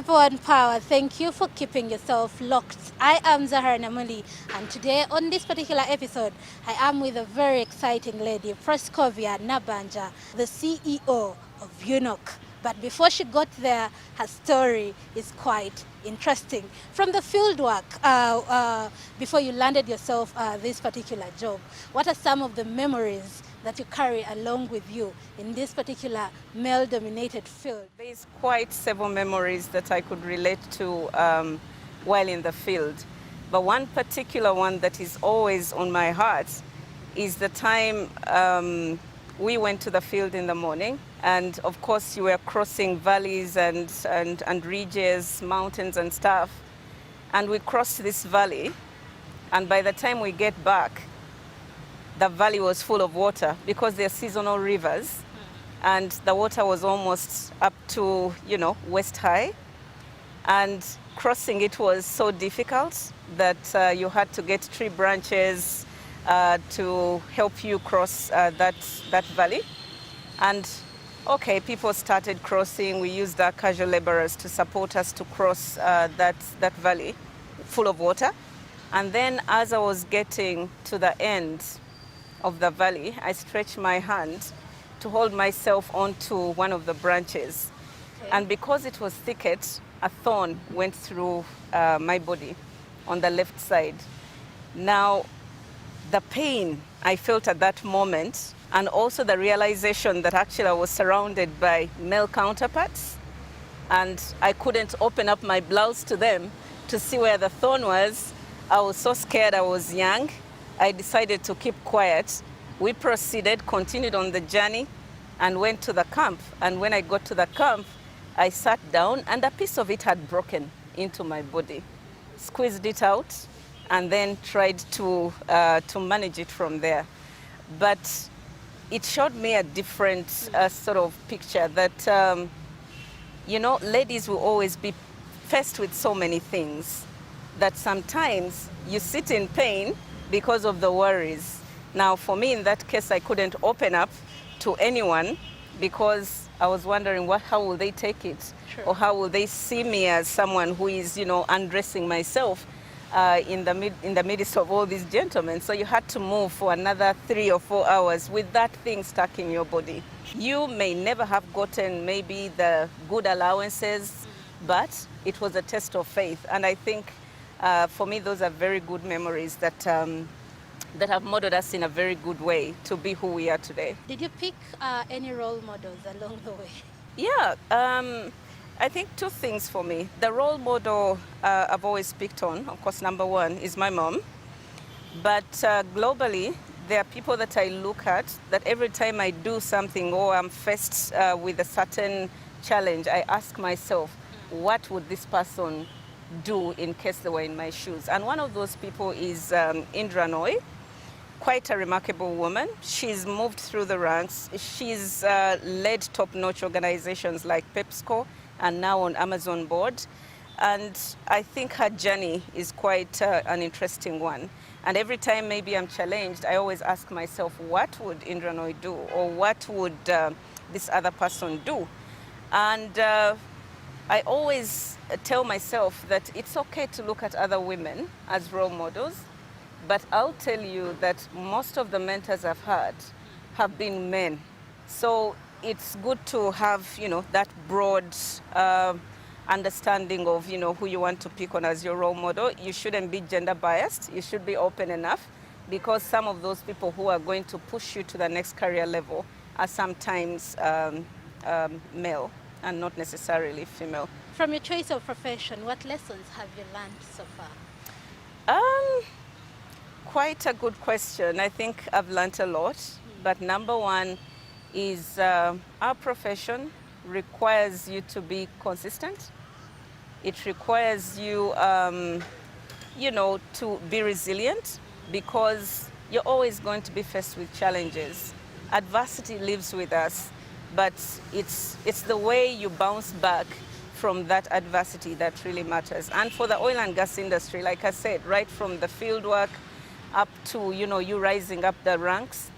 People on Power, thank you for keeping yourself locked. I am Zahara Namuli, and today on this particular episode, I am with a very exciting lady, Proscovia Nabbanja, the CEO of UNOC. But before she got there, her story is quite interesting. From the field work, before you landed yourself this particular job, what are some of the memories that you carry along with you in this particular male-dominated field? There's quite several memories that I could relate to while in the field. But one particular one that is always on my heart is the time we went to the field in the morning. And of course, you were crossing valleys and ridges, mountains and stuff. And we crossed this valley. And by the time we get back, the valley was full of water because they're seasonal rivers. And the water was almost up to, waist high. And crossing it was so difficult that you had to get tree branches to help you cross that valley. And okay, people started crossing. We used our casual laborers to support us to cross that valley full of water. And then as I was getting to the end of the valley, I stretched my hand to hold myself onto one of the branches. Okay. And because it was thicket, a thorn went through my body on the left side. Now, the pain I felt at that moment, and also the realization that actually I was surrounded by male counterparts, and I couldn't open up my blouse to them to see where the thorn was. I was so scared. I was young. I decided to keep quiet. We proceeded, continued on the journey, and went to the camp. And when I got to the camp, I sat down, and a piece of it had broken into my body. Squeezed it out, and then tried to manage it from there. But it showed me a different sort of picture that, ladies will always be faced with so many things that sometimes you sit in pain because of the worries. Now, for me, in that case, I couldn't open up to anyone because I was wondering how will they take it? Sure. Or how will they see me as someone who is, undressing myself in the midst of all these gentlemen. So you had to move for another 3 or 4 hours with that thing stuck in your body. You may never have gotten maybe the good allowances, but it was a test of faith. And I think for me, those are very good memories that have modeled us in a very good way to be who we are today. Did you pick any role models along the way? Yeah, I think 2 things for me. The role model I've always picked on, of course, number 1 is my mom. But globally, there are people that I look at that every time I do something or I'm faced with a certain challenge, I ask myself, what would this person do in case they were in my shoes? And one of those people is Indra Noy, quite a remarkable woman. She's moved through the ranks. She's led top-notch organizations like PepsiCo and now on Amazon board. And I think her journey is quite an interesting one. And every time maybe I'm challenged, I always ask myself, what would Indra Noy do? Or what would this other person do? And I always tell myself that it's okay to look at other women as role models, but I'll tell you that most of the mentors I've had have been men. So it's good to have, that broad understanding of, who you want to pick on as your role model. You shouldn't be gender biased. You should be open enough, because some of those people who are going to push you to the next career level are sometimes male and not necessarily female. From your choice of profession, what lessons have you learned so far? Quite a good question. I think I've learned a lot, but number 1 is our profession requires you to be consistent. It requires you, to be resilient, because you're always going to be faced with challenges. Adversity lives with us, but it's the way you bounce back from that adversity that really matters. And for the oil and gas industry, like I said, right from the field work up to, you rising up the ranks,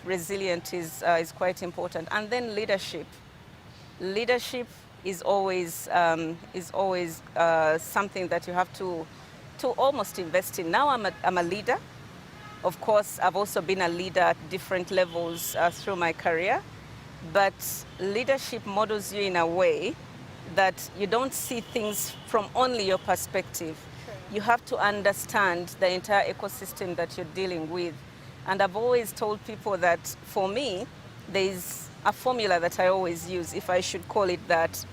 resilient is quite important. And then leadership. Leadership is always something that you have to almost invest in. Now I'm a leader. Of course, I've also been a leader at different levels through my career, but leadership models you in a way that you don't see things from only your perspective. Sure. You have to understand the entire ecosystem that you're dealing with. And I've always told people that for me, there's a formula that I always use, if I should call it that,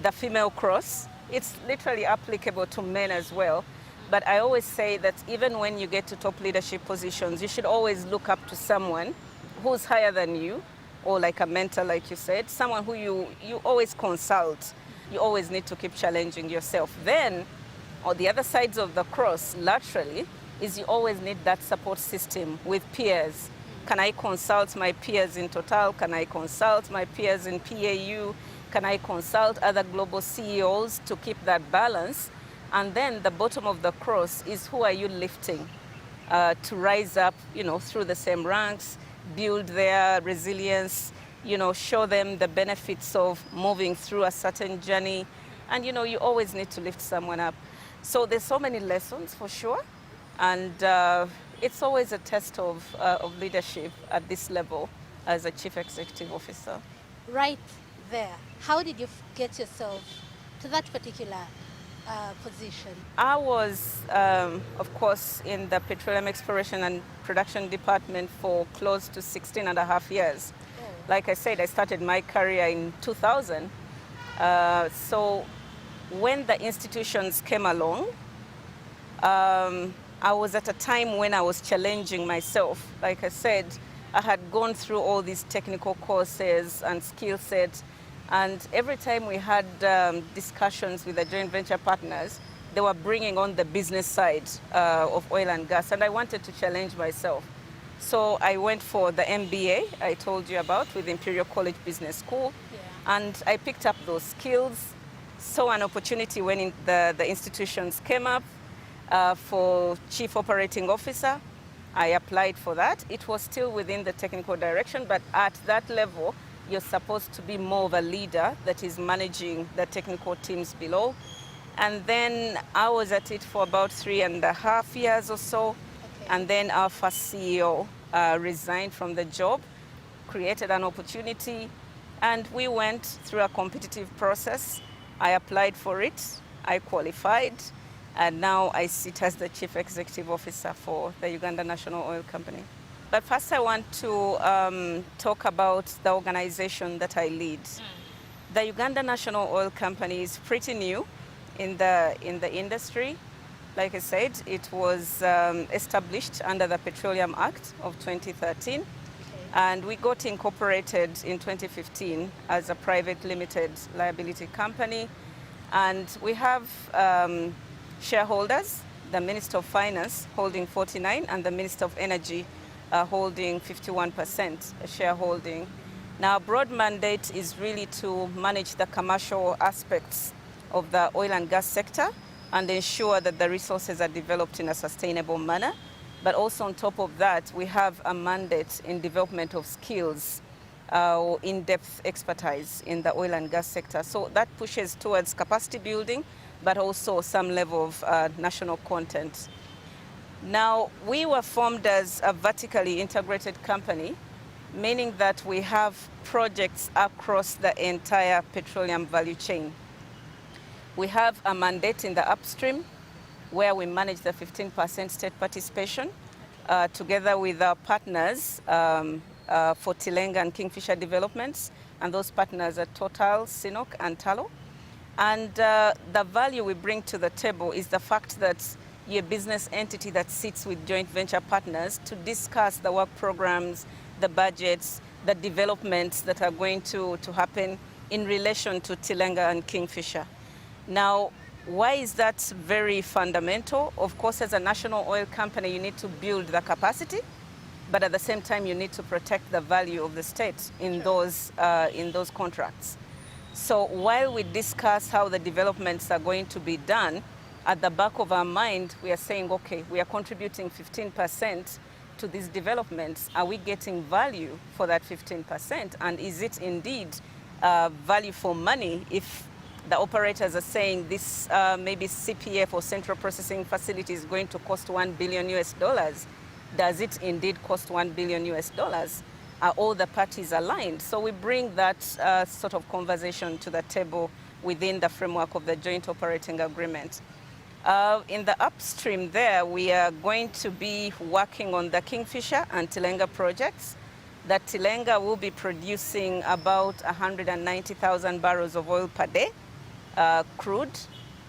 the female cross. It's literally applicable to men as well. But I always say that even when you get to top leadership positions, you should always look up to someone who's higher than you, or like a mentor, like you said, someone who you always consult. You always need to keep challenging yourself. Then, on the other sides of the cross, laterally, is you always need that support system with peers. Can I consult my peers in Total? Can I consult my peers in PAU? Can I consult other global CEOs to keep that balance? And then the bottom of the cross is who are you lifting to rise up, through the same ranks, build their resilience, show them the benefits of moving through a certain journey. And, you always need to lift someone up. So there's so many lessons for sure. And it's always a test of leadership at this level as a chief executive officer. Right there, how did you get yourself to that particular position? I was, of course, in the Petroleum Exploration and Production Department for close to 16 and a half years. Oh. Like I said, I started my career in 2000. So when the institutions came along, I was at a time when I was challenging myself. Like I said, I had gone through all these technical courses and skill sets, and every time we had discussions with the joint venture partners, they were bringing on the business side of oil and gas, and I wanted to challenge myself. So I went for the MBA I told you about with Imperial College Business School, and I picked up those skills, saw an opportunity when the institutions came up for Chief Operating Officer. I applied for that. It was still within the technical direction, but at that level, you're supposed to be more of a leader that is managing the technical teams below. And then I was at it for about 3.5 years or so. Okay. And then our first CEO resigned from the job, created an opportunity, and we went through a competitive process. I applied for it, I qualified, and now I sit as the Chief Executive Officer for the Uganda National Oil Company. But first I want to talk about the organization that I lead. The Uganda National Oil Company is pretty new in the industry. Like I said, it was established under the Petroleum Act of 2013. Okay. And we got incorporated in 2015 as a private limited liability company. And we have shareholders, the Minister of Finance holding 49% and the Minister of Energy holding 51% shareholding. Now, our broad mandate is really to manage the commercial aspects of the oil and gas sector and ensure that the resources are developed in a sustainable manner. But also on top of that, we have a mandate in development of skills or in-depth expertise in the oil and gas sector. So that pushes towards capacity building, but also some level of national content. Now, we were formed as a vertically integrated company, meaning that we have projects across the entire petroleum value chain. We have a mandate in the upstream, where we manage the 15% state participation, together with our partners for Tilenga and Kingfisher developments, and those partners are Total, CNOOC, and Tullow. And the value we bring to the table is the fact that you're a business entity that sits with joint venture partners to discuss the work programs, the budgets, the developments that are going to happen in relation to Tilenga and Kingfisher. Now, why is that very fundamental? Of course, as a national oil company, you need to build the capacity, but at the same time, you need to protect the value of the state in those contracts. So while we discuss how the developments are going to be done, at the back of our mind, we are saying, okay, we are contributing 15% to these developments. Are we getting value for that 15%? And is it indeed value for money if the operators are saying this maybe CPF or central processing facility is going to cost $1 billion US. Does it indeed cost $1 billion US? Are all the parties aligned? So we bring that sort of conversation to the table within the framework of the joint operating agreement. In the upstream there, we are going to be working on the Kingfisher and Tilenga projects. The Tilenga will be producing about 190,000 barrels of oil per day, crude,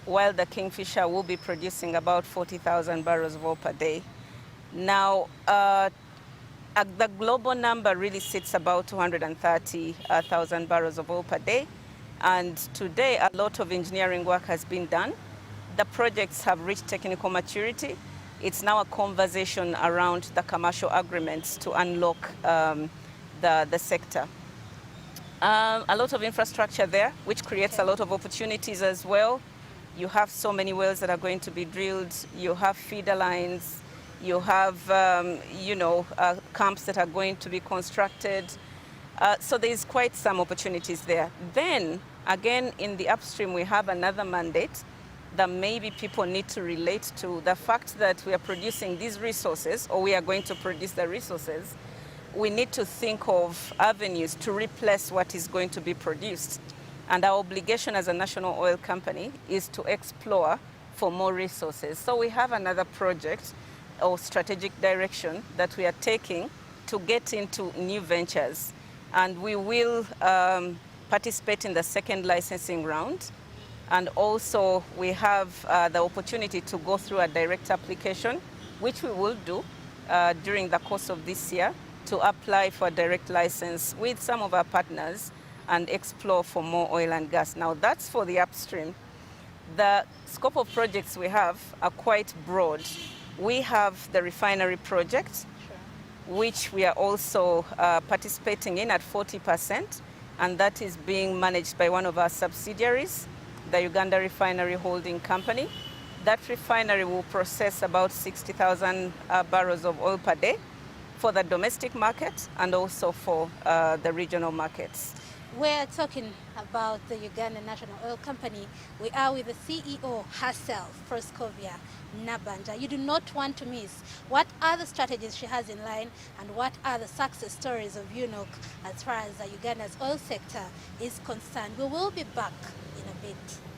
while the Kingfisher will be producing about 40,000 barrels of oil per day. Now, the global number really sits about 230,000 barrels of oil per day. And today, a lot of engineering work has been done. The projects have reached technical maturity. It's now a conversation around the commercial agreements to unlock the sector. A lot of infrastructure there, which creates a lot of opportunities as well. You have so many wells that are going to be drilled. You have feeder lines. You have, camps that are going to be constructed. So there's quite some opportunities there. Then, again, in the upstream, we have another mandate that maybe people need to relate to. The fact that we are producing these resources, or we are going to produce the resources, we need to think of avenues to replace what is going to be produced. And our obligation as a national oil company is to explore for more resources. So we have another project or strategic direction that we are taking to get into new ventures. And we will participate in the second licensing round. And also we have the opportunity to go through a direct application, which we will do during the course of this year, to apply for a direct license with some of our partners and explore for more oil and gas. Now that's for the upstream. The scope of projects we have are quite broad. We have the refinery project, which we are also participating in at 40%, and that is being managed by one of our subsidiaries, the Uganda Refinery Holding Company. That refinery will process about 60,000 barrels of oil per day for the domestic market and also for the regional markets. We're talking about the Uganda National Oil Company. We are with the CEO herself, Proscovia Nabbanja. You do not want to miss what are the strategies she has in line and what are the success stories of UNOC as far as the Uganda's oil sector is concerned. We will be back in a bit.